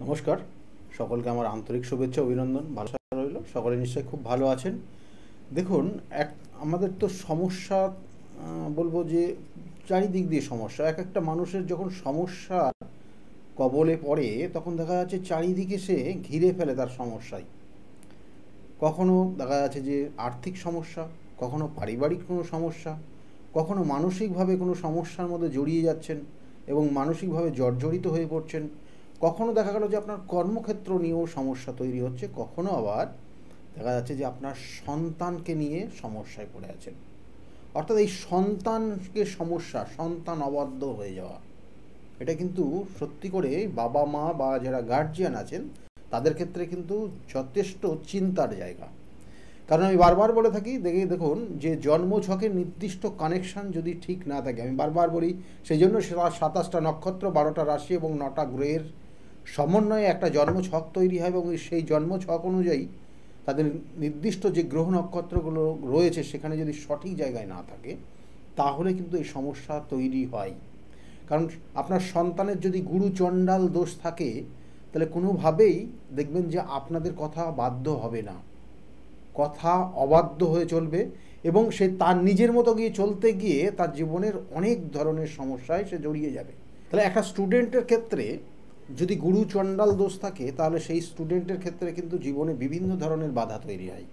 নমস্কার, সকলকে আমার আন্তরিক শুভেচ্ছা অভিনন্দন। ভালো রইল, সকলে নিশ্চয়ই খুব ভালো আছেন। দেখুন, আমাদের তো সমস্যা, বলবো যে চারিদিক দিয়ে সমস্যা। এক একটা মানুষের যখন সমস্যার কবলে পড়ে তখন দেখা যাচ্ছে চারিদিকে সে ঘিরে ফেলে তার সমস্যায়। কখনো দেখা যাচ্ছে যে আর্থিক সমস্যা, কখনো পারিবারিক কোনো সমস্যা, কখনো মানসিকভাবে কোনো সমস্যার মধ্যে জড়িয়ে যাচ্ছেন এবং মানসিকভাবে জর্জরিত হয়ে পড়ছেন। কখনো দেখা গেল যে আপনার কর্মক্ষেত্র নিয়েও সমস্যা তৈরি হচ্ছে, কখনো আবার দেখা যাচ্ছে যে আপনার সন্তানকে নিয়ে সমস্যায় পড়ে আছেন। অর্থাৎ এই সন্তানকে সমস্যা, সন্তান অবাধ্য হয়ে যাওয়া, এটা কিন্তু সত্যি করে বাবা মা বা যারা গার্জিয়ান আছেন তাদের ক্ষেত্রে কিন্তু যথেষ্ট চিন্তার জায়গা। কারণ আমি বারবার বলে থাকি, দেখুন যে জন্মছকের নির্দিষ্ট কানেকশান যদি ঠিক না থাকে, আমি বারবার বলি, সেই জন্য 27টা নক্ষত্র, 12টা রাশি এবং 9টা গ্রহের সমন্বয়ে একটা জন্মছক তৈরি হয় এবং সেই জন্মছক অনুযায়ী তাদের নির্দিষ্ট যে গ্রহ নক্ষত্রগুলো রয়েছে সেখানে যদি সঠিক জায়গায় না থাকে তাহলে কিন্তু এই সমস্যা তৈরি হয়। কারণ আপনার সন্তানের যদি গুরু চণ্ডাল দোষ থাকে তাহলে কোনোভাবেই দেখবেন যে আপনাদের কথা বাধ্য হবে না, কথা অবাধ্য হয়ে চলবে এবং সে তার নিজের মতো গিয়ে চলতে গিয়ে তার জীবনের অনেক ধরনের সমস্যায় সে জড়িয়ে যাবে। তাহলে একটা স্টুডেন্টের ক্ষেত্রে যদি গুরু চণ্ডাল দোষ থাকে তাহলে সেই স্টুডেন্টের ক্ষেত্রে কিন্তু জীবনে বিভিন্ন ধরনের বাধা তৈরি হয়।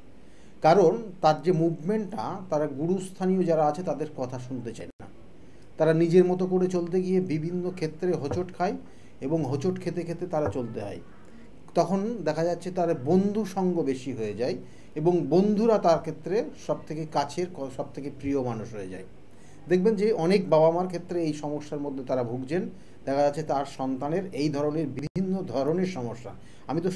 কারণ তার যে মুভমেন্টটা, তারা গুরুস্থানীয় যারা আছে তাদের কথা শুনতে চায় না, তারা নিজের মতো করে চলতে গিয়ে বিভিন্ন ক্ষেত্রে হোঁচট খায় এবং হোঁচট খেতে খেতে তারা চলতে হয়। তখন দেখা যাচ্ছে তার বন্ধু সঙ্গ বেশি হয়ে যায় এবং বন্ধুরা তার ক্ষেত্রে সবথেকে কাছের, সবথেকে প্রিয় মানুষ হয়ে যায়। দেখবেন যে অনেক বাবা মার ক্ষেত্রে এই সমস্যার মধ্যে তারা ভুগছেন। দেখা যাচ্ছে তার সন্তানের এই ধরনের বিভিন্ন ধরনের সমস্যা। আমি তো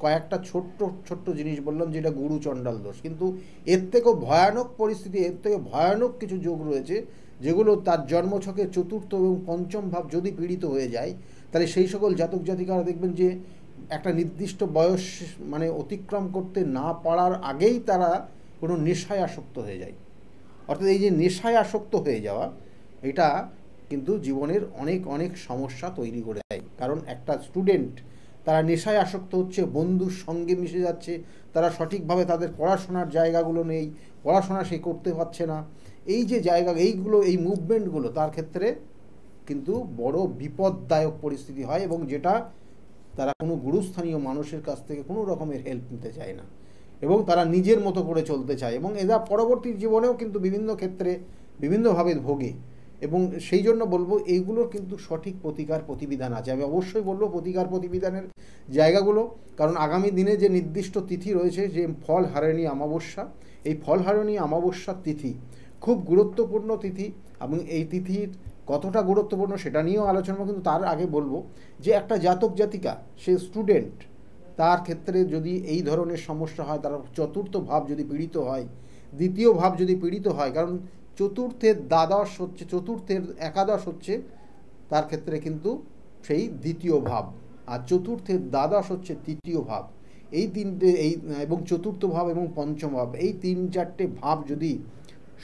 কয়েকটা ছোট্ট ছোট্ট জিনিস বললাম যেটা গুরু চণ্ডাল দোষ, কিন্তু এর থেকেও ভয়ানক পরিস্থিতি, এর থেকে ভয়ানক কিছু যোগ রয়েছে যেগুলো তার জন্মছকে চতুর্থ এবং পঞ্চম ভাব যদি পীড়িত হয়ে যায় তাহলে সেই সকল জাতক জাতিকারা দেখবেন যে একটা নির্দিষ্ট বয়স মানে অতিক্রম করতে না পারার আগেই তারা কোনো নেশায় আসক্ত হয়ে যায়। অর্থাৎ এই যে নেশায় আসক্ত হয়ে যাওয়া, এটা কিন্তু জীবনের অনেক অনেক সমস্যা তৈরি করে দেয়। কারণ একটা স্টুডেন্ট তারা নেশায় আসক্ত হচ্ছে, বন্ধুর সঙ্গে মিশে যাচ্ছে, তারা সঠিকভাবে তাদের পড়াশোনার জায়গাগুলো নেই, পড়াশোনা সে করতে পারছে না। এই যে জায়গা, এইগুলো, এই মুভমেন্টগুলো তার ক্ষেত্রে কিন্তু বড় বিপদদায়ক পরিস্থিতি হয় এবং যেটা তারা কোনো গুরুস্থানীয় মানুষের কাছ থেকে কোনো রকমের হেল্প নিতে চায় না এবং তারা নিজের মতো করে চলতে চায় এবং এরা পরবর্তী জীবনেও কিন্তু বিভিন্ন ক্ষেত্রে বিভিন্নভাবে ভোগে। এবং সেই জন্য বলবো এইগুলোর কিন্তু সঠিক প্রতিকার প্রতিবিধান আছে। আমি অবশ্যই বলবো প্রতিকার প্রতিবিধানের জায়গাগুলো, কারণ আগামী দিনে যে নির্দিষ্ট তিথি রয়েছে, যে ফল হারিণী অমাবস্যা, এই ফল হারিণী অমাবস্যার তিথি খুব গুরুত্বপূর্ণ তিথি এবং এই তিথির কতটা গুরুত্বপূর্ণ সেটা নিয়েও আলোচনা করব। কিন্তু তার আগে বলবো যে একটা জাতক জাতিকা, সে স্টুডেন্ট, তার ক্ষেত্রে যদি এই ধরনের সমস্যা হয়, তার চতুর্থ ভাব যদি পীড়িত হয়, দ্বিতীয় ভাব যদি পীড়িত হয়, কারণ চতুর্থের দ্বাদশ হচ্ছে, চতুর্থের একাদশ হচ্ছে তার ক্ষেত্রে কিন্তু সেই দ্বিতীয় ভাব, আর চতুর্থের দ্বাদশ হচ্ছে তৃতীয় ভাব। এই তিনটে, এই এবং চতুর্থ ভাব এবং পঞ্চম ভাব, এই তিন চারটে ভাব যদি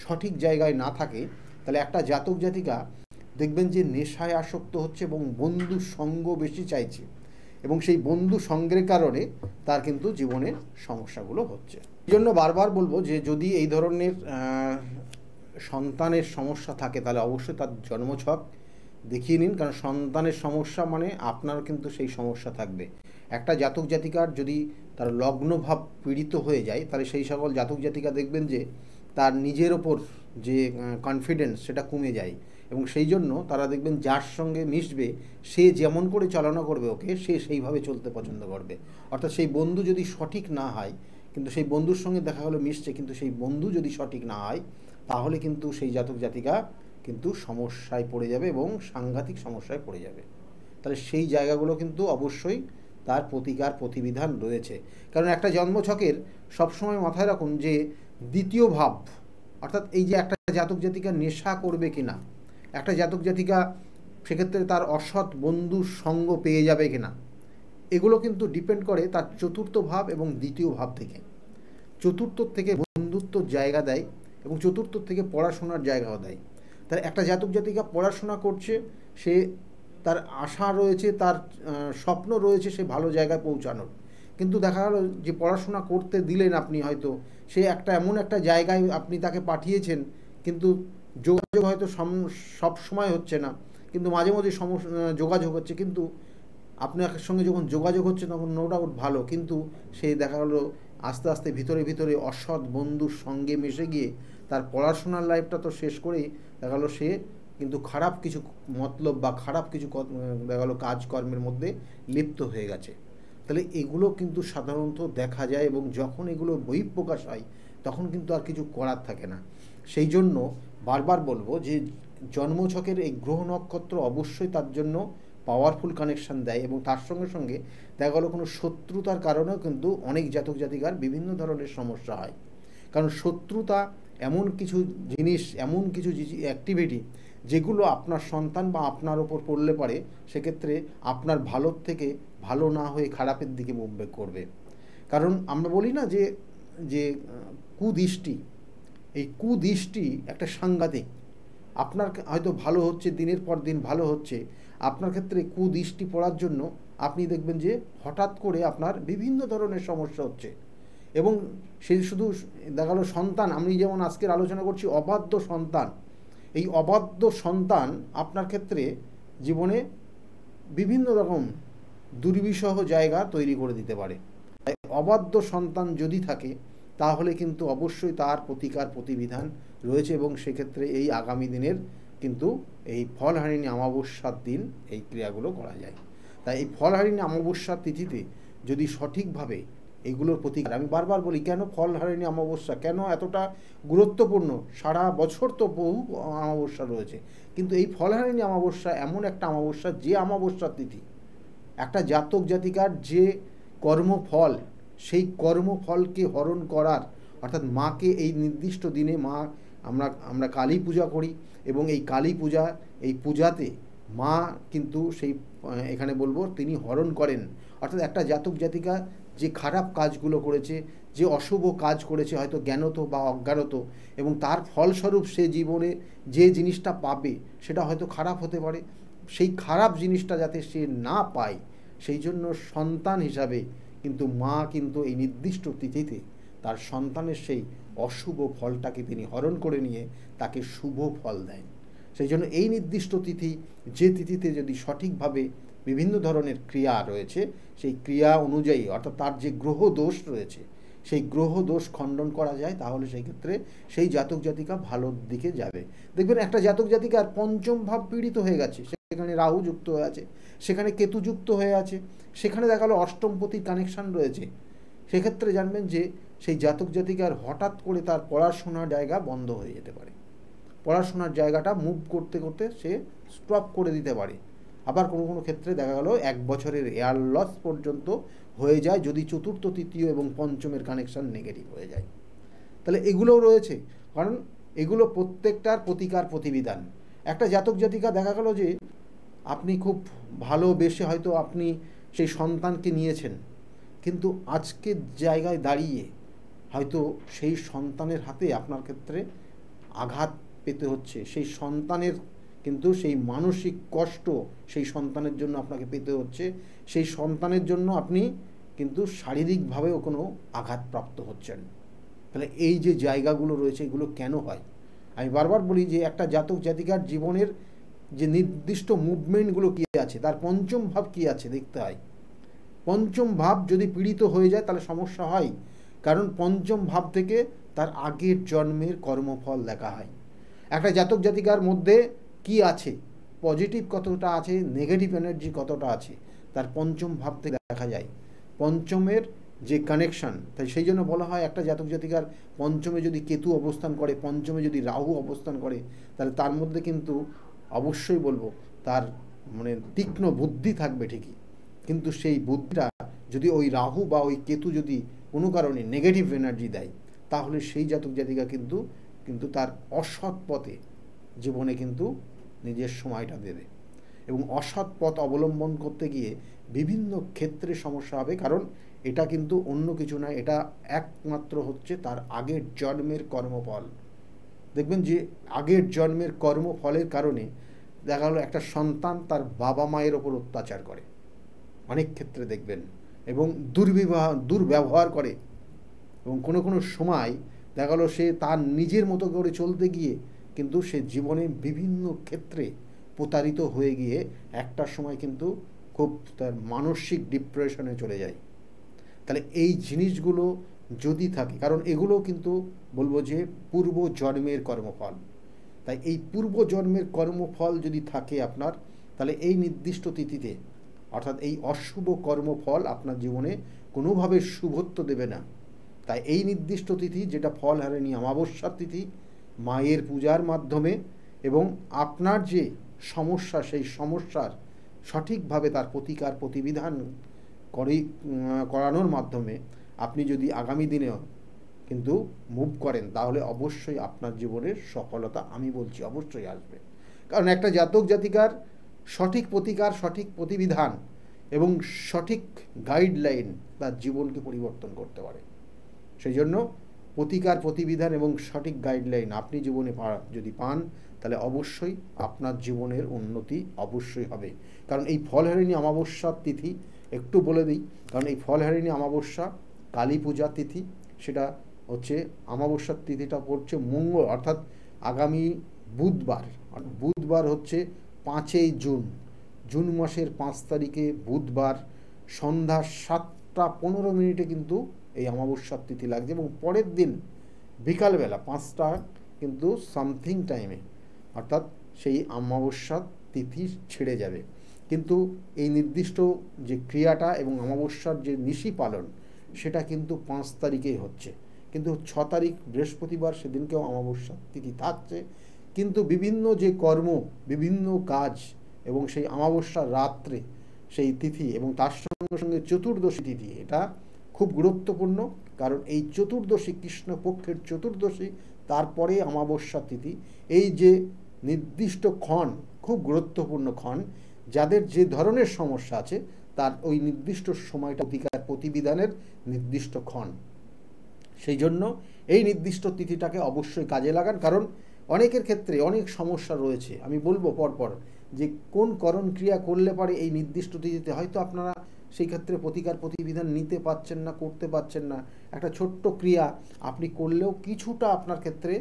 সঠিক জায়গায় না থাকে তাহলে একটা জাতক জাতিকা দেখবেন যে নেশায় আসক্ত হচ্ছে এবং বন্ধু সঙ্গ বেশি চাইছে এবং সেই বন্ধু সঙ্গের কারণে তার কিন্তু জীবনের সমস্যাগুলো হচ্ছে। এই জন্য বারবার বলবো যে যদি এই ধরনের সন্তানের সমস্যা থাকে তাহলে অবশ্যই তার জন্মছক দেখিয়ে নিন, কারণ সন্তানের সমস্যা মানে আপনার কিন্তু সেই সমস্যা থাকবে। একটা জাতক জাতিকার যদি তার লগ্নভাব পীড়িত হয়ে যায় তাহলে সেই সকল জাতক জাতিকা দেখবেন যে তার নিজের ওপর যে কনফিডেন্স সেটা কমে যায় এবং সেই জন্য তারা দেখবেন যার সঙ্গে মিশবে সে যেমন করে চালনা করবে ওকে, সে সেইভাবে চলতে পছন্দ করবে। অর্থাৎ সেই বন্ধু যদি সঠিক না হয়, কিন্তু সেই বন্ধুর সঙ্গে দেখা হলো মিশছে, কিন্তু সেই বন্ধু যদি সঠিক না হয় তাহলে কিন্তু সেই জাতক জাতিকা কিন্তু সমস্যায় পড়ে যাবে এবং সাংঘাতিক সমস্যায় পড়ে যাবে। তাহলে সেই জায়গাগুলো কিন্তু অবশ্যই তার প্রতিকার প্রতিবিধান রয়েছে। কারণ একটা জন্মছকের সবসময় মাথায় রাখুন যে দ্বিতীয় ভাব, অর্থাৎ এই যে একটা জাতক জাতিকা নেশা করবে কিনা, একটা জাতক জাতিকা সেক্ষেত্রে তার অসৎ বন্ধুর সঙ্গ পেয়ে যাবে কিনা, এগুলো কিন্তু ডিপেন্ড করে তার চতুর্থ ভাব এবং দ্বিতীয় ভাব থেকে। চতুর্থ থেকে বন্ধুত্বর জায়গা দেয় এবং চতুর্থ থেকে পড়াশোনার জায়গাও দেয়। তাই একটা জাতক জাতিকা পড়াশোনা করছে, সে তার আশা রয়েছে, তার স্বপ্ন রয়েছে সে ভালো জায়গায় পৌঁছানোর, কিন্তু দেখা গেল যে পড়াশোনা করতে দিলেন আপনি, হয়তো সে একটা এমন একটা জায়গায় আপনি তাকে পাঠিয়েছেন, কিন্তু যোগাযোগ হয়তো সব সময় হচ্ছে না, কিন্তু মাঝে মাঝে যোগাযোগ হচ্ছে, কিন্তু আপনার সঙ্গে যখন যোগাযোগ হচ্ছে তখন নো ডাউট ভালো, কিন্তু সে দেখা গেলো আস্তে আস্তে ভিতরে ভিতরে অসৎ বন্ধুর সঙ্গে মিশে গিয়ে তার পড়াশোনার লাইফটা তো শেষ করেই দেখা গেলো সে কিন্তু খারাপ কিছু মতলব বা খারাপ কিছু দেখা গেলো কাজকর্মের মধ্যে লিপ্ত হয়ে গেছে। তাহলে এগুলো কিন্তু সাধারণত দেখা যায়, এবং যখন এগুলো বহিঃপ্রকাশ হয় তখন কিন্তু আর কিছু করার থাকে না। সেই জন্য বারবার বলবো যে জন্মছকের এই গ্রহ নক্ষত্র অবশ্যই তার জন্য পাওয়ারফুল কানেকশান দেয়, এবং তার সঙ্গে সঙ্গে দেখা গেলো কোনো শত্রুতার কারণেও কিন্তু অনেক জাতক জাতিকার বিভিন্ন ধরনের সমস্যা হয়। কারণ শত্রুতা এমন কিছু জিনিস, এমন কিছু অ্যাক্টিভিটি যেগুলো আপনার সন্তান বা আপনার ওপর পড়লে পারে সেক্ষেত্রে আপনার ভালোর থেকে ভালো না হয়ে খারাপের দিকে মুভমেন্ট করবে। কারণ আমরা বলি না যে যে কুদৃষ্টি, এই কুদৃষ্টি একটা সাংঘাতিক। আপনার হয়তো ভালো হচ্ছে, দিনের পর দিন ভালো হচ্ছে, আপনার ক্ষেত্রে কুদৃষ্টি পড়ার জন্য আপনি দেখবেন যে হঠাৎ করে আপনার বিভিন্ন ধরনের সমস্যা হচ্ছে, এবং সেই শুধু দেখা গেলো সন্তান, আমি যেমন আজকের আলোচনা করছি অবাধ্য সন্তান, এই অবাধ্য সন্তান আপনার ক্ষেত্রে জীবনে বিভিন্ন রকম দুর্বিষহ জায়গা তৈরি করে দিতে পারে। তাই অবাধ্য সন্তান যদি থাকে তাহলে কিন্তু অবশ্যই তার প্রতিকার প্রতিবিধান রয়েছে, এবং সেক্ষেত্রে এই আগামী দিনের কিন্তু এই ফলহারিণী অমাবস্যার দিন এই ক্রিয়াগুলো করা যায়। তাই এই ফলহারিণী অমাবস্যার তিথিতে যদি সঠিকভাবে এগুলোর প্রতিকার, আমি বারবার বলি কেন ফলহারিণী অমাবস্যা কেন এতটা গুরুত্বপূর্ণ, সারা বছর তো বহু অমাবস্যা রয়েছে, কিন্তু এই ফলহারিণী অমাবস্যা এমন একটা অমাবস্যা যে অমাবস্যার তিথি একটা জাতক জাতিকার যে কর্মফল, সেই কর্মফলকে হরণ করার, অর্থাৎ মাকে এই নির্দিষ্ট দিনে আমরা কালী পূজা করি, এবং এই কালী পূজা, এই পূজাতে মা কিন্তু সেই এখানে বলবো তিনি হরণ করেন। অর্থাৎ একটা জাতক জাতিকা যে খারাপ কাজগুলো করেছে, যে অশুভ কাজ করেছে হয়তো জ্ঞানত বা অজ্ঞানত, এবং তার ফলস্বরূপ সে জীবনে যে জিনিসটা পাবে সেটা হয়তো খারাপ হতে পারে, সেই খারাপ জিনিসটা যাতে সে না পায় সেই জন্য সন্তান হিসাবে কিন্তু মা কিন্তু এই নির্দিষ্ট তিথিতে তার সন্তানের সেই অশুভ ফলটাকে তিনি হরণ করে নিয়ে তাকে শুভ ফল দেন। সেই জন্য এই নির্দিষ্ট তিথি, যে তিথিতে যদি সঠিকভাবে বিভিন্ন ধরনের ক্রিয়া রয়েছে সেই ক্রিয়া অনুযায়ী, অর্থাৎ তার যে গ্রহ দোষ রয়েছে সেই গ্রহ দোষ খণ্ডন করা যায়, তাহলে সেই ক্ষেত্রে সেই জাতক জাতিকা ভালোর দিকে যাবে। দেখবেন একটা জাতক জাতিকার পঞ্চম ভাব পীড়িত হয়ে গেছে, সেখানে রাহু যুক্ত হয়ে আছে, সেখানে কেতু যুক্ত হয়ে আছে, সেখানে দেখা গেলো অষ্টমপতির কানেকশান রয়েছে, সেক্ষেত্রে জানবেন যে সেই জাতক জাতিকার হঠাৎ করে তার পড়াশোনার জায়গা বন্ধ হয়ে যেতে পারে, পড়াশোনার জায়গাটা মুভ করতে করতে সে স্টপ করে দিতে পারে। আবার কোনো কোনো ক্ষেত্রে দেখা গেল 1 বছরের এয়ার লস পর্যন্ত হয়ে যায় যদি চতুর্থ, তৃতীয় এবং পঞ্চমের কানেকশান নেগেটিভ হয়ে যায়। তাহলে এগুলোও রয়েছে, কারণ এগুলো প্রত্যেকটার প্রতিকার প্রতিবিধান। একটা জাতক জাতিকা দেখা গেল যে আপনি খুব ভালোবেসে হয়তো আপনি সেই সন্তানকে নিয়েছেন, কিন্তু আজকের জায়গায় দাঁড়িয়ে হয়তো সেই সন্তানের হাতে আপনার ক্ষেত্রে আঘাত পেতে হচ্ছে, সেই সন্তানের কিন্তু সেই মানসিক কষ্ট সেই সন্তানের জন্য আপনাকে পেতে হচ্ছে, সেই সন্তানের জন্য আপনি কিন্তু শারীরিকভাবেও কোনো আঘাতপ্রাপ্ত হচ্ছেন। তাহলে এই যে জায়গাগুলো রয়েছে এগুলো কেন হয়? আমি বারবার বলি যে একটা জাতক জাতিকার জীবনের যে নির্দিষ্ট মুভমেন্টগুলো কী আছে, তার পঞ্চম ভাব কী আছে দেখতে হয়। পঞ্চম ভাব যদি পীড়িত হয়ে যায় তাহলে সমস্যা হয়, কারণ পঞ্চম ভাব থেকে তার আগের জন্মের কর্মফল দেখা হয়। একটা জাতক জাতিকার মধ্যে কি আছে, পজিটিভ কতটা আছে, নেগেটিভ এনার্জি কতটা আছে, তার পঞ্চম ভাব থেকে দেখা যায়। পঞ্চমের যে কানেকশান, তাই সেই জন্য বলা হয় একটা জাতক জাতিকার পঞ্চমে যদি কেতু অবস্থান করে, পঞ্চমে যদি রাহু অবস্থান করে, তাহলে তার মধ্যে কিন্তু অবশ্যই বলবো তার মানে তীক্ষ্ণ বুদ্ধি থাকবে ঠিকই, কিন্তু সেই বুদ্ধিটা যদি ওই রাহু বা ওই কেতু যদি কোনো কারণে নেগেটিভ এনার্জি দেয়, তাহলে সেই জাতক জাতিকা কিন্তু তার অসৎ পথে জীবনে কিন্তু নিজের সময়টা দেবে, এবং অসৎ পথ অবলম্বন করতে গিয়ে বিভিন্ন ক্ষেত্রে সমস্যা হবে। কারণ এটা কিন্তু অন্য কিছু নয়, এটা একমাত্র হচ্ছে তার আগের জন্মের কর্মফল। দেখবেন যে আগের জন্মের কর্মফলের কারণে দেখা গেলো একটা সন্তান তার বাবা মায়ের ওপর অত্যাচার করে, অনেক ক্ষেত্রে দেখবেন, এবং দুর্ব্যবহার করে, এবং কোনো সময় দেখা গেলো সে তার নিজের মতো করে চলতে গিয়ে কিন্তু সে জীবনে বিভিন্ন ক্ষেত্রে প্রতারিত হয়ে গিয়ে একটা সময় কিন্তু খুব তার মানসিক ডিপ্রেশনে চলে যায়। তাহলে এই জিনিসগুলো যদি থাকে, কারণ এগুলো কিন্তু বলবো যে পূর্ব জন্মের কর্মফল, তাই এই পূর্ব জন্মের কর্মফল যদি থাকে আপনার, তাহলে এই নির্দিষ্ট তিথিতে অর্থাৎ এই অশুভ কর্মফল আপনার জীবনে কোনোভাবে শুভত্ব দেবে না। তাই এই নির্দিষ্ট তিথি, যেটা ফলহারিণী অমাবস্যার তিথি, মায়ের পূজার মাধ্যমে এবং আপনার যে সমস্যা সেই সমস্যার সঠিকভাবে তার প্রতিকার প্রতিবিধান করানোর মাধ্যমে আপনি যদি আগামী দিনেও কিন্তু মুভ করেন, তাহলে অবশ্যই আপনার জীবনের সফলতা আমি বলছি অবশ্যই আসবে। কারণ একটা জাতক জাতিকার সঠিক প্রতিকার, সঠিক প্রতিবিধান এবং সঠিক গাইডলাইন তার জীবনকে পরিবর্তন করতে পারে। সেই জন্য প্রতিকার প্রতিবিধান এবং সঠিক গাইডলাইন আপনি জীবনে যদি পান, তাহলে অবশ্যই আপনার জীবনের উন্নতি অবশ্যই হবে। কারণ এই ফলহারিণী অমাবস্যার তিথি একটু বলে দিই, কারণ এই ফলহারিণী অমাবস্যা কালী পূজার তিথি, সেটা হচ্ছে অমাবস্যার তিথিটা পড়ছে মঙ্গল, অর্থাৎ আগামী বুধবার হচ্ছে 5ই জুন মাসের 5 তারিখে বুধবার সন্ধ্যা 7টা 15 কিন্তু এই অমাবস্যার তিথি লাগছে, এবং পরের দিন বিকালবেলা 5টা কিন্তু সামথিং টাইমে অর্থাৎ সেই অমাবস্যার তিথি ছেড়ে যাবে। কিন্তু এই নির্দিষ্ট যে ক্রিয়াটা এবং অমাবস্যার যে নিশি পালন, সেটা কিন্তু 5 তারিখেই হচ্ছে। কিন্তু 6 তারিখ বৃহস্পতিবার সেদিনকেও অমাবস্যার তিথি থাকছে, কিন্তু বিভিন্ন যে কর্ম, বিভিন্ন কাজ এবং সেই অমাবস্যার রাত্রে সেই তিথি এবং তার সঙ্গে সঙ্গে চতুর্দশী তিথি, এটা খুব গুরুত্বপূর্ণ। কারণ এই চতুর্দশী, কৃষ্ণপক্ষের চতুর্দশী, তারপরে অমাবস্যা তিথি, এই যে নির্দিষ্ট ক্ষণ খুব গুরুত্বপূর্ণ ক্ষণ। যাদের যে ধরনের সমস্যা আছে তার ওই নির্দিষ্ট সময়টা প্রতিকার প্রতিবিধানের নির্দিষ্ট ক্ষণ। সেই জন্য এই নির্দিষ্ট তিথিটাকে অবশ্যই কাজে লাগান, কারণ অনেকের ক্ষেত্রে অনেক সমস্যা রয়েছে। আমি বলবো পরপর যে কোন করণ ক্রিয়া করলে পারে এই নির্দিষ্ট তিথিতে হয়তো আপনারা সেই ক্ষেত্রে প্রতিকার প্রতিবিধান নিতে পারছেন না, করতে পারছেন না। একটা ছোট্ট ক্রিয়া আপনি করলেও কিছুটা আপনার ক্ষেত্রে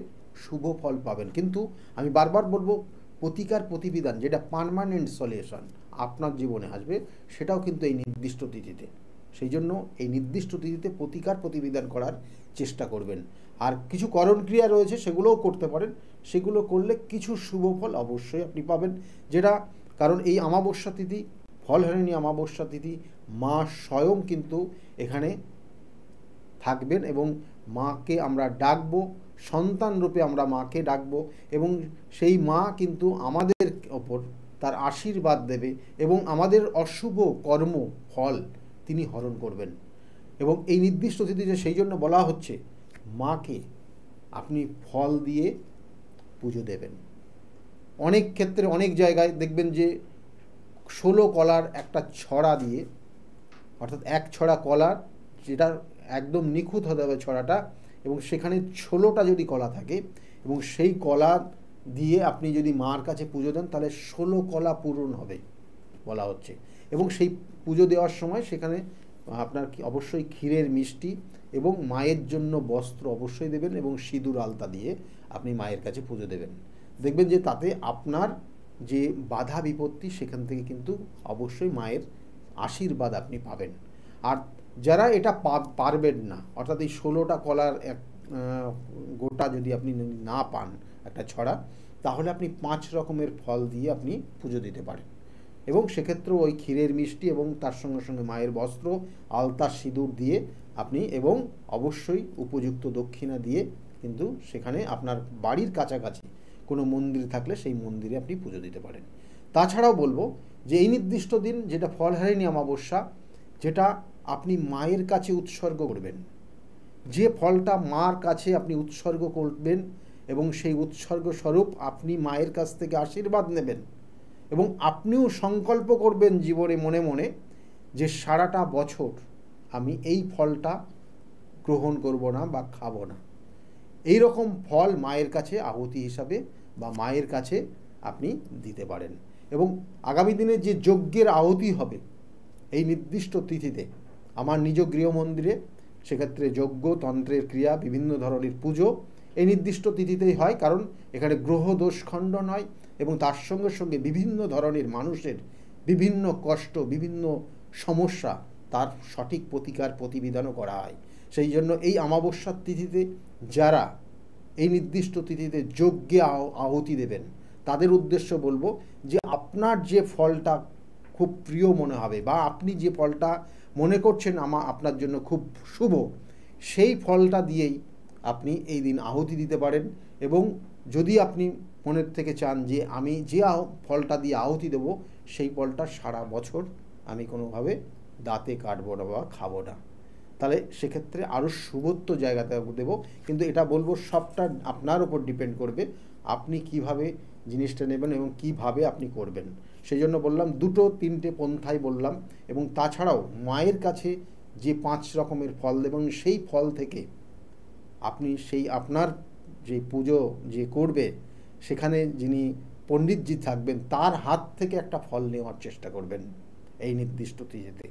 শুভ ফল পাবেন। কিন্তু আমি বারবার বলবো, প্রতিকার প্রতিবিধান যেটা পার্মানেন্ট সলিউশন আপনার জীবনে আসবে, সেটাও কিন্তু এই নির্দিষ্ট তিথিতে। সেই জন্য এই নির্দিষ্ট তিথিতে প্রতিকার প্রতিবিধান করার চেষ্টা করবেন। আর কিছু করণ ক্রিয়া রয়েছে, সেগুলোও করতে পারেন। সেগুলো করলে কিছু শুভ ফল অবশ্যই আপনি পাবেন। যেটা কারণ এই অমাবস্যা তিথি, ফলহারিণী অমাবস্যা তিথি, মা স্বয়ং কিন্তু এখানে থাকবেন এবং মাকে আমরা ডাকবো, সন্তান রূপে আমরা মাকে ডাকবো, এবং সেই মা কিন্তু আমাদের ওপর তার আশীর্বাদ দেবে এবং আমাদের অশুভ কর্ম ফল তিনি হরণ করবেন। এবং এই নির্দিষ্ট তিথিতে সেই জন্য বলা হচ্ছে মাকে আপনি ফল দিয়ে পুজো দেবেন। অনেক ক্ষেত্রে অনেক জায়গায় দেখবেন যে 16 কলার একটা ছড়া দিয়ে, অর্থাৎ এক ছড়া কলার, যেটা একদম নিখুঁত হতে হবে ছড়াটা, এবং সেখানে 16টা যদি কলা থাকে এবং সেই কলা দিয়ে আপনি যদি মার কাছে পুজো দেন, তাহলে 16 কলা পূরণ হবে বলা হচ্ছে। এবং সেই পুজো দেওয়ার সময় সেখানে আপনার অবশ্যই ক্ষীরের মিষ্টি এবং মায়ের জন্য বস্ত্র অবশ্যই দেবেন, এবং সিঁদুর আলতা দিয়ে আপনি মায়ের কাছে পুজো দেবেন। দেখবেন যে তাতে আপনার যে বাধা বিপত্তি, সেখান থেকে কিন্তু অবশ্যই মায়ের আশীর্বাদ আপনি পাবেন। আর যারা এটা পারবেন না, অর্থাৎ এই 16টা কলার এক গোটা যদি আপনি না পান একটা ছড়া, তাহলে আপনি 5 রকমের ফল দিয়ে আপনি পুজো দিতে পারেন। এবং সেক্ষেত্রে ওই ক্ষীরের মিষ্টি এবং তার সঙ্গে সঙ্গে মায়ের বস্ত্র, আলতা, সিঁদুর দিয়ে আপনি, এবং অবশ্যই উপযুক্ত দক্ষিণা দিয়ে কিন্তু সেখানে আপনার বাড়ির কাছাকাছি কোনো মন্দির থাকলে সেই মন্দিরে আপনি পুজো দিতে পারেন। তাছাড়াও বলবো যে এই নির্দিষ্ট দিন, যেটা ফলহারিণী অমাবস্যা, যেটা আপনি মায়ের কাছে উৎসর্গ করবেন, যে ফলটা মার কাছে আপনি উৎসর্গ করবেন এবং সেই উৎসর্গ স্বরূপ আপনি মায়ের কাছ থেকে আশীর্বাদ নেবেন, এবং আপনিও সংকল্প করবেন জীবনে মনে মনে যে সারাটা বছর আমি এই ফলটা গ্রহণ করব না বা খাবো না। এই রকম ফল মায়ের কাছে আহুতি হিসাবে বা মায়ের কাছে আপনি দিতে পারেন। এবং আগামী দিনে যে যজ্ঞের আহুতি হবে এই নির্দিষ্ট তিথিতে আমার নিজ গৃহমন্দিরে, সেক্ষেত্রে যজ্ঞ, তন্ত্রের ক্রিয়া, বিভিন্ন ধরনের পুজো এই নির্দিষ্ট তিথিতেই হয়, কারণ এখানে গ্রহ দোষ খণ্ডন হয় এবং তার সঙ্গে সঙ্গে বিভিন্ন ধরনের মানুষের বিভিন্ন কষ্ট, বিভিন্ন সমস্যা, তার সঠিক প্রতিকার প্রতিবিধানও করা হয়। সেই জন্য এই অমাবস্যার তিথিতে যারা এই নির্দিষ্ট তিথিতে যজ্ঞে আহুতি দেবেন তাদের উদ্দেশ্য বলবো যে আপনার যে ফলটা খুব প্রিয় মনে হবে বা আপনি যে ফলটা মনে করছেন আপনার জন্য খুব শুভ, সেই ফলটা দিয়েই আপনি এই দিন আহুতি দিতে পারেন। এবং যদি আপনি মনের থেকে চান যে আমি যে ফলটা দিয়ে আহুতি দেব সেই ফলটা সারা বছর আমি কোনোভাবে দাঁতে কাটবো না বা খাবো না, তাহলে সেক্ষেত্রে আরও শুভত্ব জায়গাতে দেবো। কিন্তু এটা বলবো সবটা আপনার উপর ডিপেন্ড করবে আপনি কিভাবে জিনিসটা নেবেন এবং কিভাবে আপনি করবেন। সেই জন্য বললাম 2-3টে পন্থাই বললাম। এবং তাছাড়াও মায়ের কাছে যে 5 রকমের ফল এবং সেই ফল থেকে আপনি সেই আপনার যে পুজো যে করবে সেখানে যিনি পণ্ডিতজি থাকবেন তার হাত থেকে একটা ফল নেওয়ার চেষ্টা করবেন এই নির্দিষ্ট তিথিতে,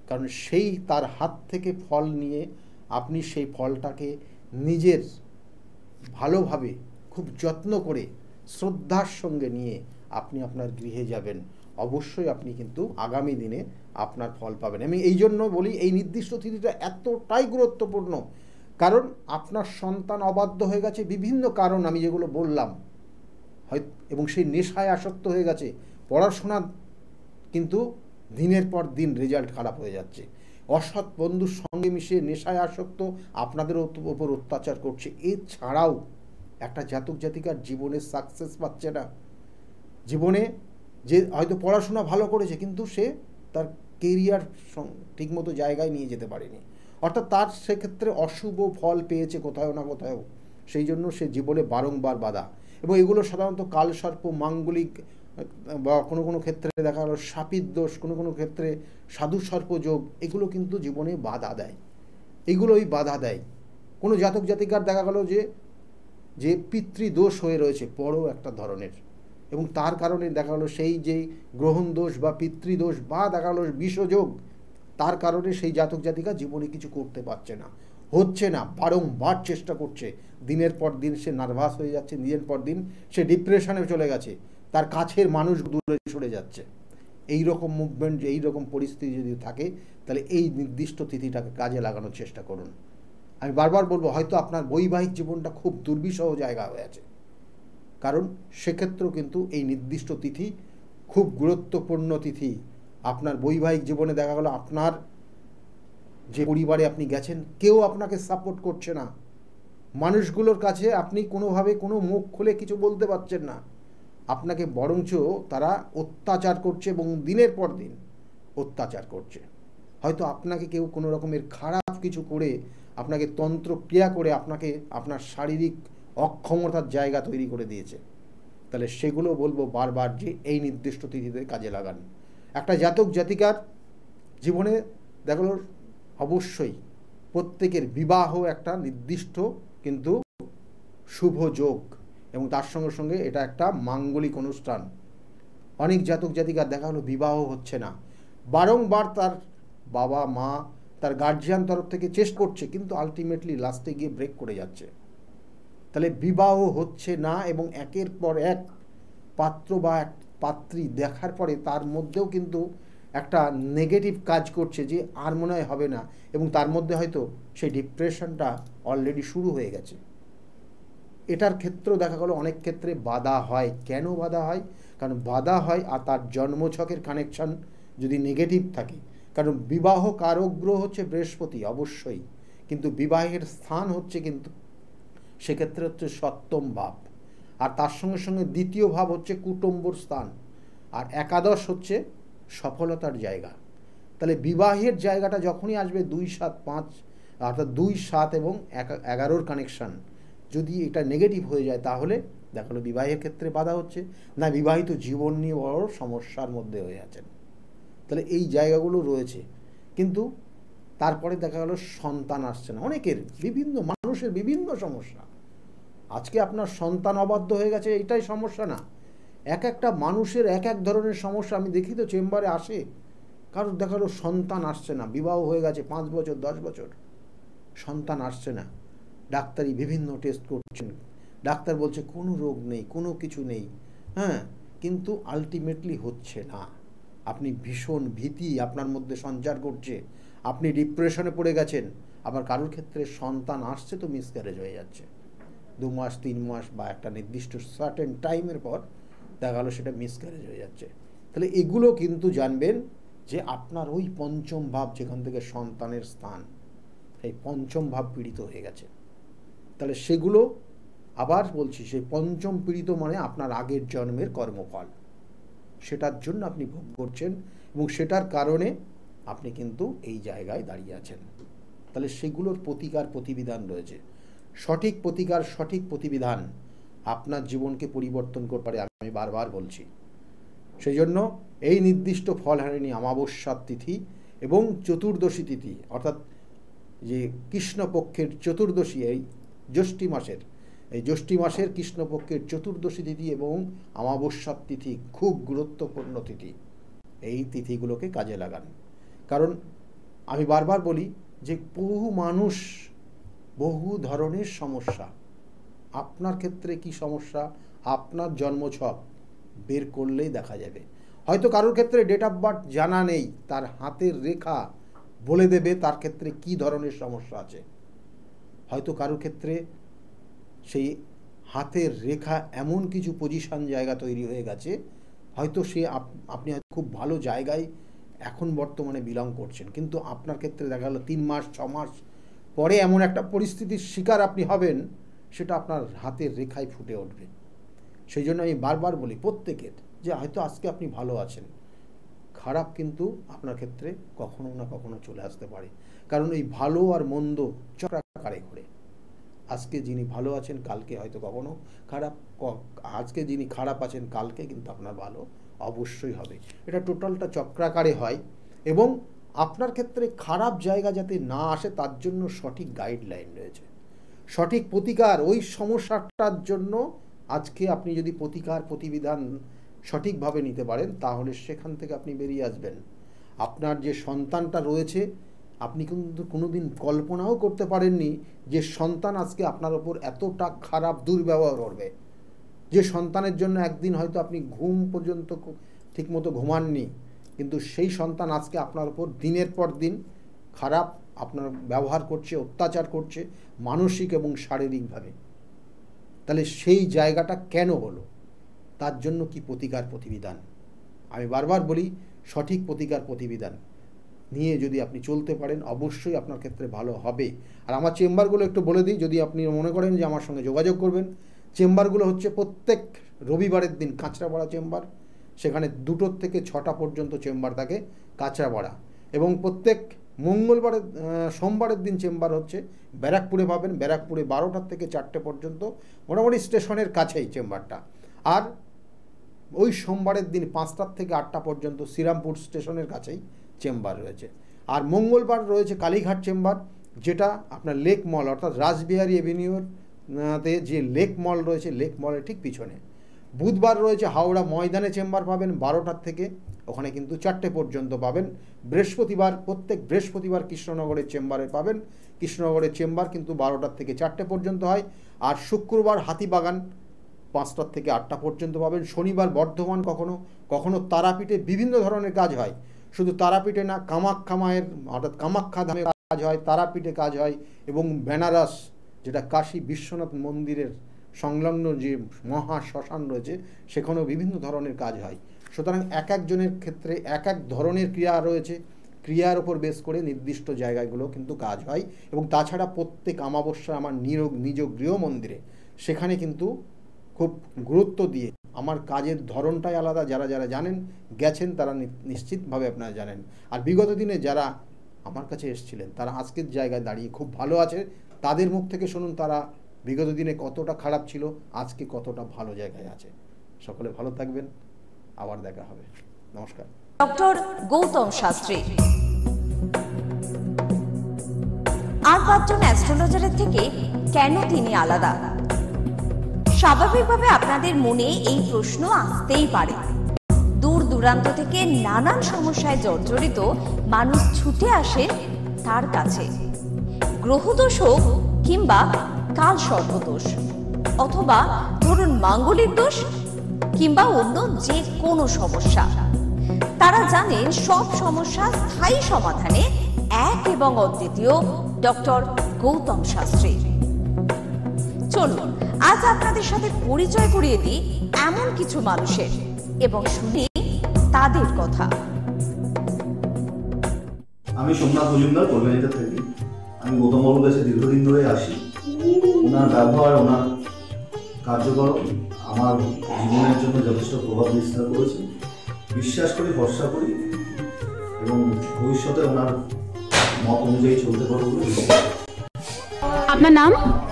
কারণ সেই তার হাত থেকে ফল নিয়ে আপনি সেই ফলটাকে নিজের ভালোভাবে খুব যত্ন করে শ্রদ্ধার সঙ্গে নিয়ে আপনি আপনার গৃহে যাবেন, অবশ্যই আপনি কিন্তু আগামী দিনে আপনার ফল পাবেন। আমি এই জন্য বলি এই নির্দিষ্ট তিথিটা এতটাই গুরুত্বপূর্ণ, কারণ আপনার সন্তান অবাধ্য হয়ে গেছে বিভিন্ন কারণ আমি যেগুলো বললাম, হয়তো এবং সেই নেশায় আসক্ত হয়ে গেছে, পড়াশোনা কিন্তু দিনের পর দিন রেজাল্ট খারাপ হয়ে যাচ্ছে, অসৎ বন্ধুর সঙ্গে মিশে নেশায় আসক্ত, আপনাদের ওপর অত্যাচার করছে, এছাড়াও একটা জাতক জাতিকার জীবনে সাকসেস পাচ্ছে না, জীবনে যে হয়তো পড়াশোনা ভালো করেছে কিন্তু সে তার কেরিয়ার ঠিকমতো জায়গায় নিয়ে যেতে পারেনি, অর্থাৎ তার সেক্ষেত্রে অশুভ ফল পেয়েছে কোথাও না কোথাও, সেই জন্য সে জীবনে বারংবার বাধা। এবং এগুলো সাধারণত কালসর্প, মাঙ্গলিক বা কোনো কোনো ক্ষেত্রে দেখা গেল শাপিত দোষ, কোনো কোনো ক্ষেত্রে সাধু সর্প যোগ, এগুলো কিন্তু জীবনে বাধা দেয়, এগুলোই বাধা দেয়। কোনো জাতক জাতিকার দেখা গেল যে পিতৃদোষ হয়ে রয়েছে বড় একটা ধরনের, এবং তার কারণে দেখা গেলো সেই যে গ্রহণ দোষ বা পিতৃদোষ বা দেখা গেলো বিষযোগ, তার কারণে সেই জাতক জাতিকা জীবনে কিছু করতে পারছে না, হচ্ছে না, বারংবার চেষ্টা করছে, দিনের পর দিন সে নার্ভাস হয়ে যাচ্ছে, দিনের পর দিন সে ডিপ্রেশনে চলে গেছে, তার কাছের মানুষ দূরে সরে যাচ্ছে। এই রকম মুভমেন্ট, এই রকম পরিস্থিতি যদি থাকে তাহলে এই নির্দিষ্ট তিথিটাকে কাজে লাগানোর চেষ্টা করুন। আমি বারবার বলবো হয়তো আপনার বৈবাহিক জীবনটা খুব দুর্বিষহ জায়গা হয়ে আছে, কারণ সেক্ষেত্রেও কিন্তু এই নির্দিষ্ট তিথি খুব গুরুত্বপূর্ণ তিথি। আপনার বৈবাহিক জীবনে দেখা গেল আপনার যে পরিবারে আপনি গেছেন কেউ আপনাকে সাপোর্ট করছে না, মানুষগুলোর কাছে আপনি কোনোভাবে কোনো মুখ খুলে কিছু বলতে পারছেন না, আপনাকে বরঞ্চ তারা অত্যাচার করছে এবং দিনের পর দিন অত্যাচার করছে। হয়তো আপনাকে কেউ কোনো রকমের খারাপ কিছু করে আপনাকে তন্ত্রক্রিয়া করে আপনাকে আপনার শারীরিক অক্ষমতার জায়গা তৈরি করে দিয়েছে, তাহলে সেগুলো বলবো বারবার যে এই নির্দিষ্ট তিথিতে কাজে লাগান। একটা জাতক জাতিকার জীবনে দেখো অবশ্যই প্রত্যেকের বিবাহ একটা নির্দিষ্ট কিন্তু শুভ যোগ, এবং তার সঙ্গে সঙ্গে এটা একটা মাঙ্গলিক অনুষ্ঠান। অনেক জাতক জাতিকার দেখা হলো বিবাহ হচ্ছে না, বারংবার তার বাবা মা তার গার্জিয়ান তরফ থেকে চেষ্টা করছে কিন্তু আলটিমেটলি লাস্টে গিয়ে ব্রেক করে যাচ্ছে। তাহলে বিবাহ হচ্ছে না এবং একের পর এক পাত্র বা এক পাত্রী দেখার পরে তার মধ্যেও কিন্তু একটা নেগেটিভ কাজ করছে যে আর মনে হয় হবে না, এবং তার মধ্যে হয়তো সেই ডিপ্রেশনটা অলরেডি শুরু হয়ে গেছে। এটার ক্ষেত্রেও দেখা গেল অনেক ক্ষেত্রে বাধা হয়। কেন বাধা হয়? কারণ বাধা হয় আর তার জন্মছকের কানেকশন যদি নেগেটিভ থাকে, কারণ বিবাহ কারক গ্রহ হচ্ছে বৃহস্পতি অবশ্যই, কিন্তু বিবাহের স্থান হচ্ছে কিন্তু সেক্ষেত্রে হচ্ছে সপ্তম ভাব, আর তার সঙ্গে সঙ্গে দ্বিতীয় ভাব হচ্ছে কুটুম্বর স্থান, আর একাদশ হচ্ছে সফলতার জায়গা। তাহলে বিবাহের জায়গাটা যখনই আসবে 2-7-5 অর্থাৎ 2-7 এবং 11-র কানেকশান যদি এটা নেগেটিভ হয়ে যায় তাহলে দেখা গেলো বিবাহের ক্ষেত্রে বাধা হচ্ছে, না বিবাহিত জীবন নিয়ে বড় সমস্যার মধ্যে হয়ে আছেন। তাহলে এই জায়গাগুলো রয়েছে, কিন্তু তারপরে দেখা গেল সন্তান আসছে না, অনেকের বিভিন্ন মানুষের বিভিন্ন সমস্যা। আজকে আপনার সন্তান অবাধ্য হয়ে গেছে এটাই সমস্যা না, এক একটা মানুষের এক এক ধরনের সমস্যা। আমি দেখি তো চেম্বারে আসে, কারোর দেখালো সন্তান আসছে না, বিবাহ হয়ে গেছে 5 বছর 10 বছর, সন্তান আসছে না, ডাক্তারি বিভিন্ন টেস্ট করছেন, ডাক্তার বলছে কোনো রোগ নেই, কোনো কিছু নেই, হ্যাঁ, কিন্তু আলটিমেটলি হচ্ছে না। আপনি ভীষণ ভীতি আপনার মধ্যে সঞ্চার করছে, আপনি ডিপ্রেশনে পড়ে গেছেন। আবার কারোর ক্ষেত্রে সন্তান আসছে তো মিসক্যারেজ হয়ে যাচ্ছে, 2 মাস 3 মাস বা একটা নির্দিষ্ট সার্টেন টাইমের পর দেখা গেলো সেটা মিসক্যারেজ হয়ে যাচ্ছে। তাহলে এগুলো কিন্তু জানবেন যে আপনার ওই পঞ্চম ভাব, যেখান থেকে সন্তানের স্থান, এই পঞ্চম ভাব পীড়িত হয়ে গেছে। তাহলে সেগুলো আবার বলছি, সেই পঞ্চম পীড়িত মানে আপনার আগের জন্মের কর্মফল, সেটার জন্য আপনি ভোগ করছেন এবং সেটার কারণে আপনি কিন্তু এই জায়গায় দাঁড়িয়ে আছেন। তাহলে সেগুলোর প্রতিকার প্রতিবিধান রয়েছে। সঠিক প্রতিকার, সঠিক প্রতিবিধান আপনার জীবনকে পরিবর্তন করতে পারে, আমি বারবার বলছি। সেই জন্য এই নির্দিষ্ট ফলহারিণী অমাবস্যার তিথি এবং চতুর্দশী তিথি, অর্থাৎ যে কৃষ্ণপক্ষের চতুর্দশী, এই জ্যৈষ্ঠী মাসের কৃষ্ণপক্ষের চতুর্দশী তিথি এবং অমাবস্যার তিথি খুব গুরুত্বপূর্ণ তিথি। এই তিথিগুলোকে কাজে লাগান। কারণ আমি বারবার বলি যে বহু মানুষ, বহু ধরনের সমস্যা। আপনার ক্ষেত্রে কি সমস্যা, আপনার জন্মছক বের করলেই দেখা যাবে। হয়তো কারোর ক্ষেত্রে ডেট অফ বার্থ জানা নেই, তার হাতের রেখা বলে দেবে তার ক্ষেত্রে কি ধরনের সমস্যা আছে। হয়তো কারোর ক্ষেত্রে সেই হাতের রেখা এমন কিছু পজিশন জায়গা তৈরি হয়ে গেছে, হয়তো সে আপনি খুব ভালো জায়গায় এখন বর্তমানে বিলং করছেন, কিন্তু আপনার ক্ষেত্রে দেখা গেল 3 মাস 6 মাস পরে এমন একটা পরিস্থিতির শিকার আপনি হবেন, সেটা আপনার হাতের রেখায় ফুটে উঠবে। সেই জন্য আমি বারবার বলি প্রত্যেকের, যে হয়তো আজকে আপনি ভালো আছেন, খারাপ কিন্তু আপনার ক্ষেত্রে কখনো না কখনো চলে আসতে পারে। কারণ এই ভালো আর মন্দ চক্রাকারে ঘোরে। আজকে যিনি ভালো আছেন কালকে হয়তো কখনো খারাপ, আজকে যিনি খারাপ আছেন কালকে কিন্তু আপনার ভালো অবশ্যই হবে। এটা টোটালটা চক্রাকারে হয়। এবং আপনার ক্ষেত্রে খারাপ জায়গা যাতে না আসে তার জন্য সঠিক গাইডলাইন রয়েছে, সঠিক প্রতিকার। ওই সমস্যাটার জন্য আজকে আপনি যদি প্রতিকার প্রতিবিধান সঠিকভাবে নিতে পারেন, তাহলে সেখান থেকে আপনি বেরিয়ে আসবেন। আপনার যে সন্তানটা রয়েছে, আপনি কিন্তু কোনোদিন কল্পনাও করতে পারেননি যে সন্তান আজকে আপনার ওপর এতটা খারাপ দুর্ব্যবহার করবে। যে সন্তানের জন্য একদিন হয়তো আপনি ঘুম পর্যন্ত ঠিকমতো ঘুমাননি, কিন্তু সেই সন্তান আজকে আপনার ওপর দিনের পর দিন খারাপ আপনার ব্যবহার করছে, অত্যাচার করছে মানসিক এবং শারীরিকভাবে। তাহলে সেই জায়গাটা কেন হলো, তার জন্য কি প্রতিকার প্রতিবিধান। আমি বারবার বলি সঠিক প্রতিকার প্রতিবিধান নিয়ে যদি আপনি চলতে পারেন, অবশ্যই আপনার ক্ষেত্রে ভালো হবে। আর আমার চেম্বারগুলো একটু বলে দিই, যদি আপনি মনে করেন যে আমার সঙ্গে যোগাযোগ করবেন। চেম্বারগুলো হচ্ছে প্রত্যেক রবিবারের দিন কাঁচরাপাড়া চেম্বার, সেখানে 2টো থেকে 6টা পর্যন্ত চেম্বার থাকে কাঁচরাপাড়া। এবং প্রত্যেক মঙ্গলবারের সোমবারের দিন চেম্বার হচ্ছে ব্যারাকপুরে পাবেন, ব্যারাকপুরে 12টার থেকে 4টে পর্যন্ত, মোটামুটি স্টেশনের কাছেই চেম্বারটা। আর ওই সোমবারের দিন 5টার থেকে 8টা পর্যন্ত শ্রীরামপুর স্টেশনের কাছেই চেম্বার রয়েছে। আর মঙ্গলবার রয়েছে কালীঘাট চেম্বার, যেটা আপনার লেক মল অর্থাৎ রাসবিহারী এভিনিউতে যে লেক মল রয়েছে, লেক মলের ঠিক পিছনে। বুধবার রয়েছে হাওড়া ময়দানে চেম্বার পাবেন 12টার থেকে, ওখানে কিন্তু 4টে পর্যন্ত পাবেন। বৃহস্পতিবার, প্রত্যেক বৃহস্পতিবার কৃষ্ণনগরের চেম্বারে পাবেন, কৃষ্ণনগরের চেম্বার কিন্তু 12টার থেকে 4টে পর্যন্ত হয়। আর শুক্রবার হাতিবাগান 5টার থেকে 8টা পর্যন্ত পাবেন। শনিবার বর্ধমান, কখনো তারাপীঠে বিভিন্ন ধরনের কাজ হয়। শুধু তারাপীঠে না, কামাখ্যা মায়ের অর্থাৎ কামাখ্যা ধামে কাজ হয়, তারাপীঠে কাজ হয়, এবং বেনারস যেটা কাশী বিশ্বনাথ মন্দিরের সংলগ্ন যে মহা শ্মশান রয়েছে, সেখানেও বিভিন্ন ধরনের কাজ হয়। সুতরাং এক একজনের ক্ষেত্রে এক এক ধরনের ক্রিয়া রয়েছে, ক্রিয়ার ওপর বেস করে নির্দিষ্ট জায়গাগুলো কিন্তু কাজ হয়। এবং তাছাড়া প্রত্যেক অমাবস্যা আমার নিজ গৃহ মন্দিরে, সেখানে কিন্তু খুব গুরুত্ব দিয়ে আমার কাজের ধরনটাই আলাদা। যারা যারা জানেন গেছেন তারা নিশ্চিতভাবে আপনারা জানেন। আর বিগত দিনে যারা আমার কাছে এসেছিলেন তারা আজকের জায়গায় দাঁড়িয়ে খুব ভালো আছে। তাদের মুখ থেকে শুনুন তারা বিগত দিনে কতটা খারাপ ছিল, আজকে কতটা ভালো জায়গায় আছে। সকলে ভালো থাকবেন, আবার দেখা হবে। নমস্কার। ডক্টর গৌতম শাস্ত্রী আর 5জন অ্যাস্ট্রোলজারের থেকে কেন তিনি আলাদা? স্বাভাবিকভাবে আপনাদের মনে এই প্রশ্ন আসতেই পারে। দূর দূরান্ত থেকে নানান সমস্যায় জর্জরিত মানুষ ছুটে আসে তার কাছে। গ্রহদোষ হোক কিংবা কাল সর্পদোষ, অথবা ধরুন মাঙ্গলিক দোষ কিংবা অন্য যে কোনো সমস্যা, তারা জানেন সব সমস্যা স্থায়ী সমাধানে এক এবং অদ্বিতীয় ডক্টর গৌতম শাস্ত্রী। চলুন আজ আপনাদের সাথে পরিচয় করিয়ে দিই এমন কিছু মানুষের এবং শুনি তাদের কথা। আমি সোমনাথ মজুমদার, কল্যাণীতে থাকি। আমি গৌতম বাবুর কাছে দীর্ঘদিন ধরে আসি। ওনার ব্যবহার, ওনার কার্যক্রম আমার জীবনের জন্য যথেষ্ট প্রভাব বিস্তার করেছে। বিশ্বাস করি, ভরসা করি এবং ভবিষ্যতে ওনার মত অনুযায়ী চলতে পারবো বলে। আপনার নাম?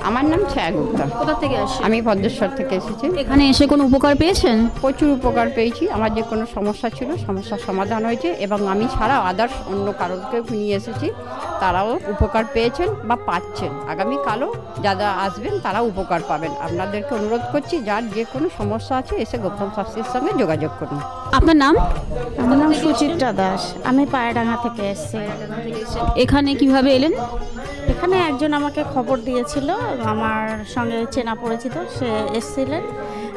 আমার নাম ছায়া গুপ্তা। কোথা থেকে আসেন? আমি ভদ্রেশ্বর থেকে এসেছি। এখানে এসে কোনো উপকার পেয়েছেন? প্রচুর উপকার পেয়েছি। আমার যে কোনো সমস্যা ছিল, সমস্যার সমাধান হয়েছে এবং আমি ছাড়া আদার্স অন্য কারোকে নিয়ে এসেছি, তারাও উপকার পেয়েছেন বা পাচ্ছেন। আগামীকালও যারা আসবেন তারা উপকার পাবেন। আপনাদেরকে অনুরোধ করছি, যার যে কোনো সমস্যা আছে এসে গৌতম শাস্ত্রীর সঙ্গে যোগাযোগ করুন। আপনার নাম? আমার নাম সুচিত্রা দাস। আমি পায়রাডাঙ্গা থেকে এসেছি। এখানে কিভাবে এলেন? এখানে একজন আমাকে খবর দিয়েছিল, আমার সঙ্গে চেনা পরিচিত, সে এসেছিলেন।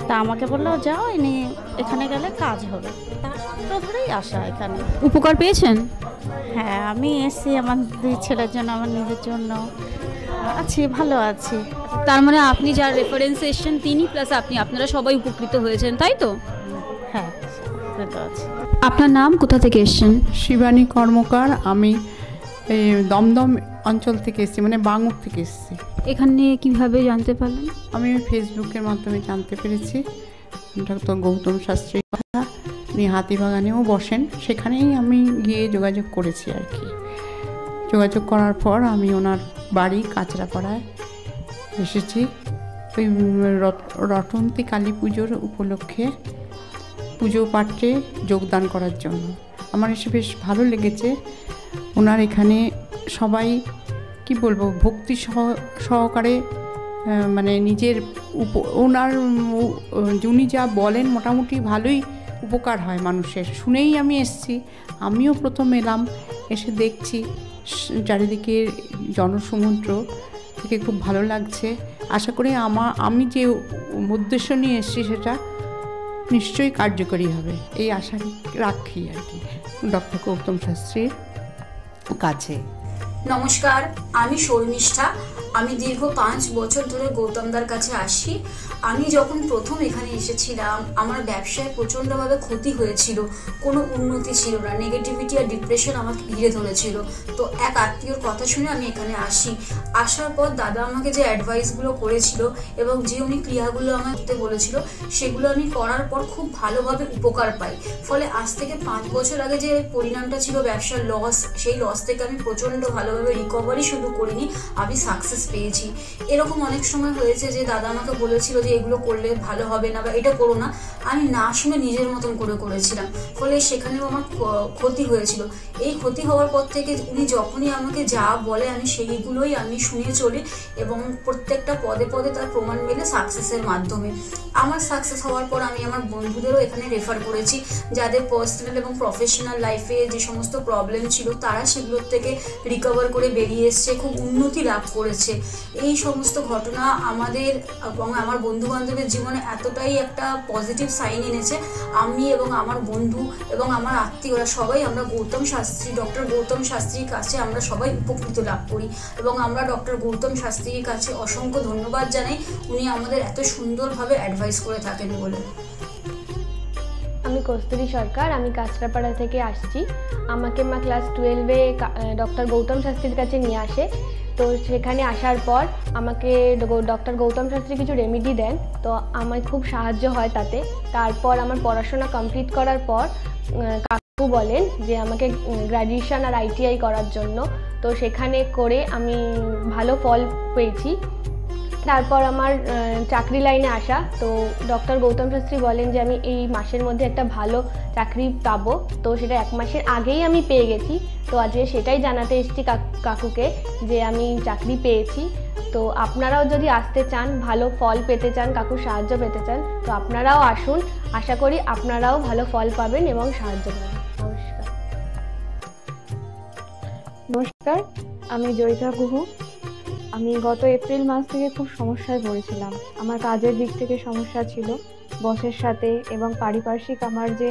তা আমাকে বললো যাও, ইনি এখানে গেলে কাজ হবে। তার সূত্র ধরেই আসা এখানে। উপকার পেয়েছেন? হ্যাঁ, আমি এসেছি আমার দুই ছেলের জন্য, আমার নিজের জন্য। আছি, ভালো আছি। তার মানে আপনি যার রেফারেন্সে এসেছেন তিনি প্লাস আপনি, আপনারা সবাই উপকৃত হয়েছেন, তাই তো? হ্যাঁ, উপকৃত আছি। আপনার নাম? কোথা থেকে এসেছেন? শিবানী কর্মকার। আমি এই দমদম অঞ্চল থেকে এসেছি, মানে বাঙুর থেকে এসেছি। এখানে কিভাবে জানতে পারলেন? আমি ফেসবুকের মাধ্যমে জানতে পেরেছি ডক্টর গৌতম শাস্ত্রীর কথা। উনি হাতিবাগানেও বসেন, সেখানেই আমি গিয়ে যোগাযোগ করেছি আর কি। যোগাযোগ করার পর আমি ওনার বাড়ি কাঁচরাপাড়ায় এসেছি ওই রটন্তী কালী পুজোর উপলক্ষে পুজো পাঠে যোগদান করার জন্য। আমার এসে বেশ ভালো লেগেছে। ওনার এখানে সবাই কি বলবো, ভক্তি সহকারে মানে নিজের ওনার উনি যা বলেন মোটামুটি ভালোই উপকার হয় মানুষের। শুনেই আমি এসেছি। আমিও প্রথম এলাম, এসে দেখছি চারিদিকে জনসমুদ্র, থেকে খুব ভালো লাগছে। আশা করি আমি যে উদ্দেশ্য নিয়ে এসেছি সেটা নিশ্চয়ই কার্যকরী হবে, এই আশা রাখি আর কি ডক্টর গৌতম শাস্ত্রীর কাছে। নমস্কার, আমি শর্মিষ্ঠা। আমি দীর্ঘ 5 বছর ধরে গৌতমদার কাছে আসি। আমি যখন প্রথম এখানে এসেছিলাম, আমার ব্যবসায় প্রচণ্ডভাবে ক্ষতি হয়েছিল, কোনো উন্নতি ছিল না, নেগেটিভিটি আর ডিপ্রেশন আমাকে ঘিরে ধরেছিল। তো এক আত্মীয়র কথা শুনে আমি এখানে আসি। আসার পর দাদা আমাকে যে অ্যাডভাইসগুলো করেছিল এবং যে উনি ক্রিয়াগুলো আমাকে করতে বলেছিল, সেগুলো আমি করার পর খুব ভালোভাবে উপকার পাই। ফলে আজ থেকে 5 বছর আগে যে পরিণামটা ছিল ব্যবসার লস, সেই লস থেকে আমি প্রচণ্ড ভালোভাবে রিকভারি শুধু করিনি, আমি সাকসেস পেয়েছি। এরকম অনেক সময় হয়েছে যে দাদা আমাকে বলেছিল যে এগুলো করলে ভালো হবে না বা এটা করো না, আমি না শুনে নিজের মতন করে করেছিলাম। ফলে সেখানেও আমার ক্ষতি হয়েছিল। এই ক্ষতি হওয়ার পর থেকে উনি যখনই আমাকে যা বলে আমি সেইগুলোই আমি শুনে চলি এবং প্রত্যেকটা পদে পদে তার প্রমাণ মেলে সাকসেসের মাধ্যমে। আমার সাকসেস হওয়ার পর আমি আমার বন্ধুদেরও এখানে রেফার করেছি, যাদের পার্সোনাল এবং প্রফেশনাল লাইফে যে সমস্ত প্রবলেম ছিল তারা সেগুলোর থেকে রিকভার করে বেরিয়ে এসছে, খুব উন্নতি লাভ করেছে। এই সমস্ত ঘটনা আমাদের এবং আমার বন্ধু বান্ধবের জীবনে এতটাই একটা পজিটিভ সাইন এনেছে, আমি এবং আমার বন্ধু এবং আমার আত্মীয়রা সবাই আমরা ডক্টর গৌতম শাস্ত্রীর কাছে আমরা সবাই উপকৃত লাভ করি এবং আমরা ডক্টর গৌতম শাস্ত্রীর কাছে অসংখ্য ধন্যবাদ জানাই, উনি আমাদের এত সুন্দরভাবে অ্যাডভাইস করে থাকেন বলে। আমি কস্তুরী সরকার, আমি কাঁচরাপাড়া থেকে আসছি। আমাকে মা ক্লাস 12-এ ডক্টর গৌতম শাস্ত্রীর কাছে নিয়ে আসে। তো সেখানে আসার পর আমাকে ডক্টর গৌতম শাস্ত্রী কিছু রেমেডি দেন, তো আমার খুব সাহায্য হয় তাতে। তারপর আমার পড়াশোনা কমপ্লিট করার পর কাকু বলেন যে আমাকে গ্র্যাজুয়েশন আর ITI করার জন্য। তো সেখানে করে আমি ভালো ফল পেয়েছি। তারপর আমার চাকরি লাইনে আসা। তো ডক্টর গৌতম শাস্ত্রী বলেন যে আমি এই মাসের মধ্যে একটা ভালো চাকরি পাবো, তো সেটা 1 মাসের আগেই আমি পেয়ে গেছি। তো আজকে সেটাই জানাতে এসেছি কাকুকে যে আমি চাকরি পেয়েছি। তো আপনারাও যদি আসতে চান, ভালো ফল পেতে চান, কাকুর সাহায্য পেতে চান, তো আপনারাও আসুন। আশা করি আপনারাও ভালো ফল পাবেন এবং সাহায্য পাবেন। নমস্কার। নমস্কার, আমি জয়িতা গুহু। আমি গত এপ্রিল মাস থেকে খুব সমস্যায় পড়েছিলাম। আমার কাজের দিক থেকে সমস্যা ছিল, বসের সাথে এবং পারিপার্শ্বিক আমার যে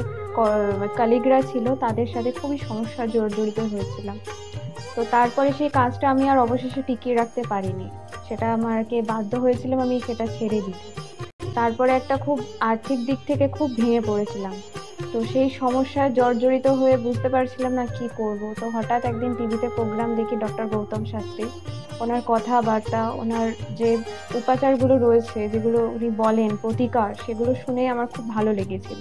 কলিগরা ছিল তাদের সাথে খুবই সমস্যা জড়িত হয়েছিলাম। তো তারপরে সেই কাজটা আমি আর অবশেষে টিকিয়ে রাখতে পারিনি, সেটা আমাকে বাধ্য হয়েছিলাম আমি সেটা ছেড়ে দিতে। তারপরে একটা খুব আর্থিক দিক থেকে খুব ভেঙে পড়েছিলাম। তো সেই সমস্যায় জর্জরিত হয়ে বুঝতে পারছিলাম না কি করব। তো হঠাৎ একদিন টিভিতে প্রোগ্রাম দেখি ডক্টর গৌতম শাস্ত্রী, ওনার কথাবার্তা, ওনার যে উপাচারগুলো রয়েছে যেগুলো উনি বলেন প্রতিকার, সেগুলো শুনে আমার খুব ভালো লেগেছিল।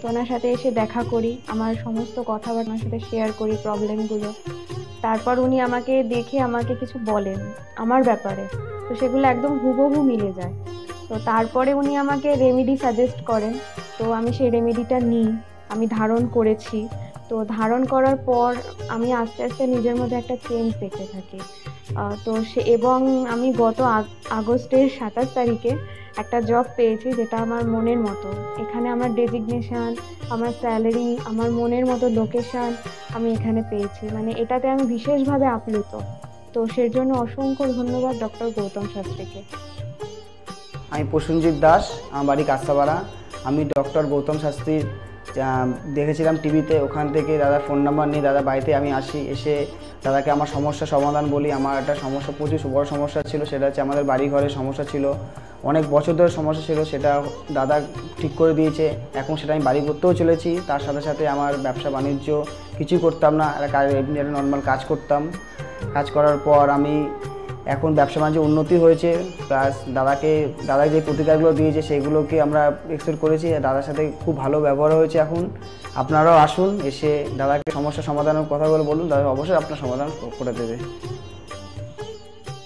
তো ওনার সাথে এসে দেখা করি, আমার সমস্ত কথাবার্তা ওনার সাথে শেয়ার করি প্রবলেমগুলো। তারপর উনি আমাকে দেখে আমাকে কিছু বলেন আমার ব্যাপারে, তো সেগুলো একদম হুবহু মিলে যায়। তো তারপরে উনি আমাকে রেমেডি সাজেস্ট করেন। তো আমি সেই রেমেডিটা নিই, আমি ধারণ করেছি। তো ধারণ করার পর আমি আস্তে আস্তে নিজের মধ্যে একটা চেঞ্জ দেখতে থাকি। তো এবং আমি গত আগস্টের 27 তারিখে একটা জব পেয়েছি যেটা আমার মনের মতো। এখানে আমার ডেজিগনেশন, আমার স্যালারি, আমার মনের মতো লোকেশন আমি এখানে পেয়েছি। মানে এটাতে আমি বিশেষভাবে আপ্লুত। তো সের জন্য অসংখ্য ধন্যবাদ ডক্টর গৌতম শাস্ত্রীকে। আমি প্রসেনজিৎ দাস, আমার বাড়ি কাস্তাপাড়া। আমি ডক্টর গৌতম শাস্ত্রীর দেখেছিলাম টিভিতে, ওখান থেকে দাদার ফোন নাম্বার নিয়ে দাদা বাড়িতে আমি আসি। এসে দাদাকে আমার সমস্যার সমাধান বলি। আমার একটা সমস্যা, প্রচুর বড় সমস্যা ছিল, সেটা হচ্ছে আমাদের বাড়ি ঘরের সমস্যা ছিল, অনেক বছর ধরে সমস্যা ছিল, সেটা দাদা ঠিক করে দিয়েছে। এখন সেটা আমি বাড়ি করতেও চলেছি। তার সাথে সাথে আমার ব্যবসা বাণিজ্য কিছুই করতাম না, একটা নর্মাল কাজ করতাম। কাজ করার পর আমি এখন ব্যবসা বাণিজ্য উন্নতি হয়েছে, প্লাস দাদা যে প্রতিকারগুলো দিয়েছে সেগুলোকে আমরা এক্সপেক্ট করেছি। দাদার সাথে খুব ভালো ব্যবহার হয়েছে। এখন আপনারাও আসুন, এসে দাদাকে সমস্যা সমাধানের কথাগুলো বলুন, দাদা অবশ্যই আপনার সমাধান করে দেবে।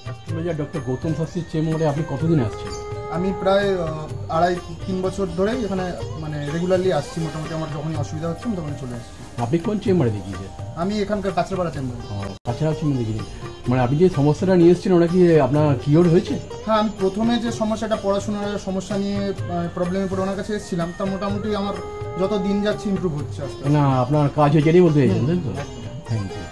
অ্যাস্ট্রোলজার ডক্টর গৌতম শাস্ত্রীর চেম্বারে আপনি কতদিন আসছেন? আমি প্রায় 2.5-3 বছর ধরেই এখানে মানে রেগুলারলি আসছি। মোটামুটি আমার যখনই অসুবিধা হচ্ছে আমি তখন চলে আসছি। আপনি কোন চেম্বারে দেখিয়েছেন? আমি এখানকার কাছড়াপাড়া চেম্বারে। কাছড়া চেম্বারে দেখিয়েছেন, মানে আপনি যে সমস্যাটা নিয়ে এসেছেন ওটা কি আপনার কিওর হয়েছে? হ্যাঁ, আমি প্রথমে যে সমস্যাটা, পড়াশোনার সমস্যা নিয়ে প্রবলেমে পড়ে ওনার কাছে এসেছিলাম, তা মোটামুটি আমার যত দিন যাচ্ছে ইমপ্রুভ হচ্ছে আস্তে আস্তে। না, আপনার কাজ হয়েছে এটাই বলতে চাইছেন, তাই তো? Thank you.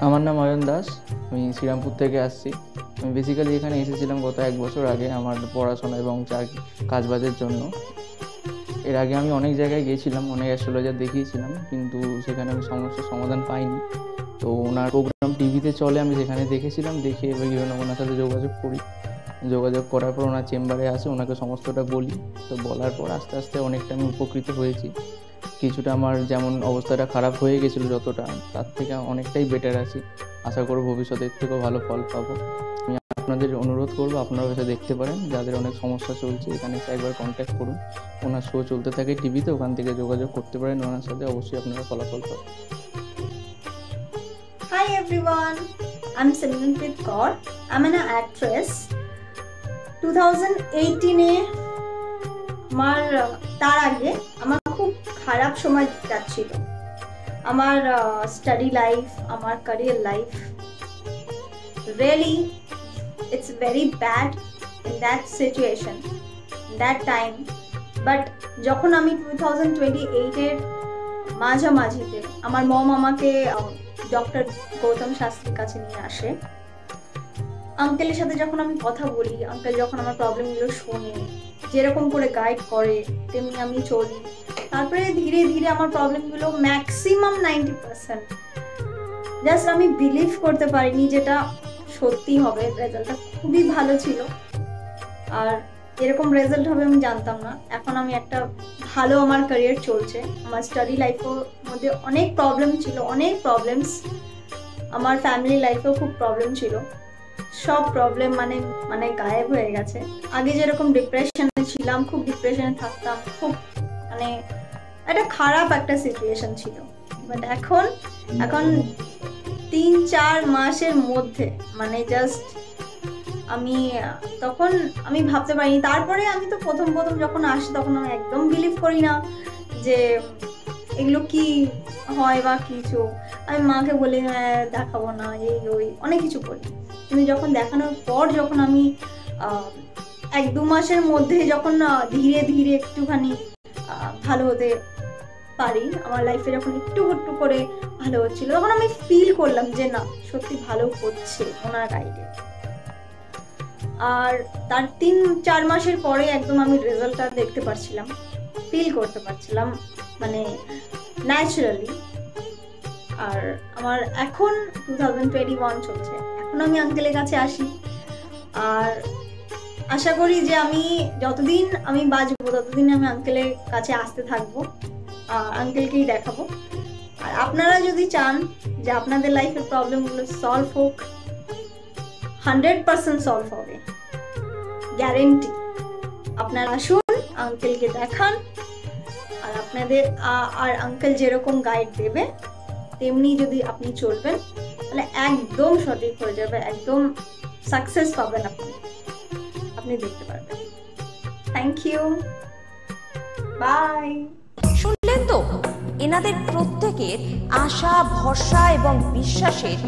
আমার নাম অয়ন দাস, আমি শ্রীরামপুর থেকে আসছি। আমি বেসিক্যালি এখানে এসেছিলাম গত 1 বছর আগে আমার পড়াশোনা এবং কাজবাজের জন্য। এর আগে আমি অনেক জায়গায় গিয়েছিলাম, অনেক অ্যাস্ট্রোলজার দেখিয়েছিলাম, কিন্তু সেখানে আমি সমস্যার সমাধান পাইনি। তো ওনার প্রোগ্রাম টিভিতে চলে, আমি সেখানে দেখেছিলাম, দেখে এবার ওনার সাথে যোগাযোগ করি। যোগাযোগ করার পর ওনার চেম্বারে আসে, ওনাকে সমস্তটা বলি। তো বলার পর আস্তে আস্তে অনেকটা আমি উপকৃত হয়েছি। কিছুটা আমার যেমন অবস্থাটা খারাপ হয়ে গেছিলো যতটা, তার থেকে অনেকটাই বেটার আছি। আশা করব ভবিষ্যতের থেকেও ভালো ফল পাবো। আমি আপনাদের অনুরোধ করবো আপনারা এসে দেখতে পারেন, যাদের অনেক সমস্যা চলছে এখানে এসে একবার কন্ট্যাক্ট করুন। ওনার শো চলতে থাকে টিভিতে, ওখান থেকে যোগাযোগ করতে পারেন ওনার সাথে, অবশ্যই আপনারা ফলাফল পাবেন। Hi everyone, I'm Simranpreet Kaur. I'm an actress. 2018-এ তার আগে আমার খুব খারাপ সময় যাচ্ছিল। আমার স্টাডি লাইফ, আমার career life, really it's very bad in that situation, in that time. But যখন আমি 2028-এর মাঝামাঝিতে আমার মম আমাকে ডক্টর গৌতম শাস্ত্রীর কাছে নিয়ে আসে। আঙ্কেলের সাথে যখন আমি কথা বলি, আঙ্কেল যখন আমার প্রবলেমগুলো শোনে, যেরকম করে গাইড করে তেমনি আমি চলি। তারপরে ধীরে ধীরে আমার প্রবলেমগুলো ম্যাক্সিমাম 90%, জাস্ট আমি বিলিভ করতে পারিনি যেটা সত্যি হবে। রেজাল্টটা খুবই ভালো ছিল, আর এরকম রেজাল্ট হবে আমি জানতাম না। এখন আমি একটা ভালো আমার ক্যারিয়ার চলছে। আমার স্টাডি লাইফের মধ্যে অনেক প্রবলেম ছিল, অনেক প্রবলেমস। আমার ফ্যামিলি লাইফেও খুব প্রবলেম ছিল, সব প্রবলেম মানে গায়েব হয়ে গেছে। আগে যেরকম ডিপ্রেশনে ছিলাম, খুব ডিপ্রেশনে থাকতাম, খুব মানে একটা খারাপ একটা সিচুয়েশন ছিল। বাট এখন 3-4 মাসের মধ্যে মানে জাস্ট আমি তখন আমি ভাবতে পারিনি। তারপরে আমি তো প্রথম যখন আসি তখন আমি একদম বিলিভ করি না যে এগুলো কি হয় বা কিছু। আমি মাকে বলি হ্যাঁ দেখাবো না, এই ওই অনেক কিছু করি। কিন্তু যখন দেখানোর পর যখন আমি 1-2 মাসের মধ্যে যখন ধীরে ধীরে একটুখানি ভালো হতে পারি, আমার লাইফে যখন একটু করে ভালো হচ্ছিল, তখন আমি ফিল করলাম যে না সত্যি ভালো হচ্ছে ওনার গাইডে। আর তার 3-4 মাসের পরে একদম আমি রেজাল্টটা দেখতে পারছিলাম, ফিল করতে পারছিলাম মানে ন্যাচারালি। আর আমার এখন 2021 চলছে, এখন আমি আঙ্কেলের কাছে আসি। আর আশা করি যে আমি যতদিন আমি বাঁচবো ততদিন আমি আঙ্কেলের কাছে আসতে থাকবো, আঙ্কেলকেই দেখাবো। আর আপনারা যদি চান যে আপনাদের লাইফের প্রবলেমগুলো সলভ হোক, 100% সলভ হবে, গ্যারেন্টি। আপনারা আসুন, আঙ্কেলকে দেখান, আর আপনাদের আর আঙ্কেল যেরকম গাইড দেবে তেমনি যদি আপনি চলবেন তাহলে একদম সঠিক হয়ে যাবে, একদম সাকসেস পাবেন আপনি দেখতে পারবেন। Thank you, bye. শুনলেন তো, এনাদের প্রত্যেকের আশা, ভরসা এবং বিশ্বাসের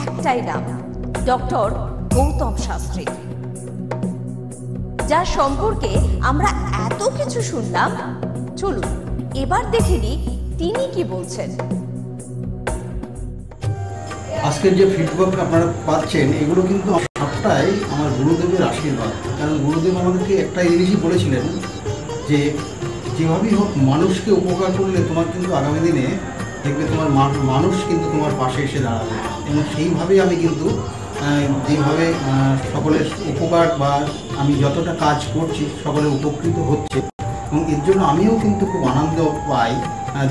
একটাই নাম, ডক্টর গৌতম শাস্ত্রী, যার সম্পর্কে আমরা এত কিছু শুনলাম। চলুন এবার দেখে নিই তিনি কি বলছেন। আজকের যে ফিডব্যাক আপনারা পাচ্ছেন এগুলো কিন্তু সবটাই আমার গুরুদেবের আশীর্বাদ। কারণ গুরুদেব আমাদেরকে একটা জিনিসই বলেছিলেন যে যেভাবেই হোক মানুষকে উপকার করলে তোমার কিন্তু আগামী দিনে দেখবে তোমার মানুষ কিন্তু তোমার পাশে এসে দাঁড়াবে। এবং সেইভাবেই আমি কিন্তু যেভাবে সকলের উপকার বা আমি যতটা কাজ করছি সকলে উপকৃত হচ্ছে, এবং এর জন্য আমিও কিন্তু খুব আনন্দ পাই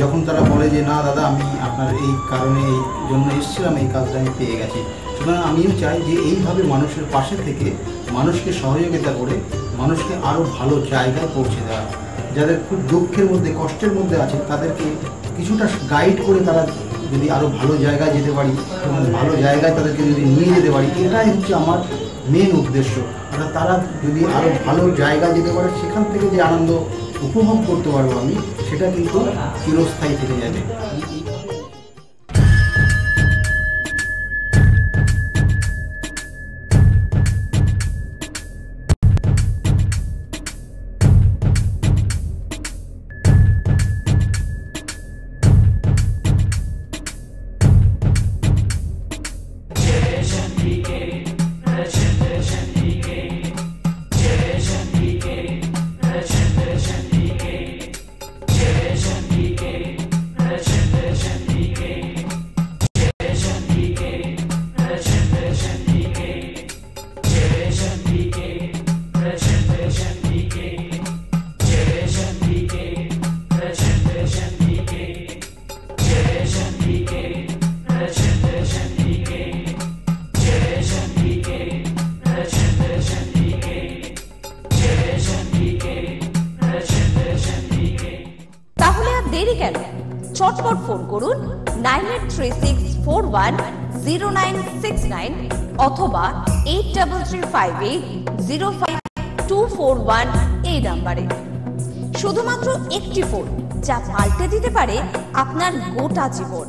যখন তারা বলে যে না দাদা আমি আপনার এই কারণে এই জন্য এসেছিলাম, এই কাজটা আমি পেয়ে গেছি। সুতরাং আমিও চাই যে এইভাবে মানুষের পাশে থেকে মানুষকে সহযোগিতা করে মানুষকে আরও ভালো জায়গায় পৌঁছে দেওয়া। যাদের খুব দুঃখের মধ্যে কষ্টের মধ্যে আছে তাদেরকে কিছুটা গাইড করে তারা যদি আরও ভালো জায়গায় যেতে পারি এবং ভালো জায়গায় তাদেরকে যদি নিয়ে যেতে পারি, এটাই হচ্ছে আমার মেন উদ্দেশ্য। অর্থাৎ তারা যদি আরও ভালো জায়গায় যেতে পারে সেখান থেকে যে আনন্দ উপভোগ করতে পারবো আমি, সেটা কিন্তু চিরস্থায়ী থেকে যাবে। চটপট ফোন করুন 9836410969 অথবা 8335805241 এই নাম্বারে। শুধুমাত্র একটি ফোন যা পাল্টে দিতে পারে আপনার গোটা জীবন।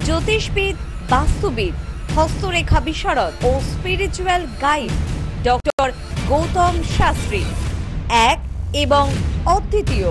জ্যোতিষবিদ, বাস্তুবিদ, হস্তরেখা বিশারদ ও spiritual guide doctor Gautam Shastri, এক এবং অদ্বিতীয়।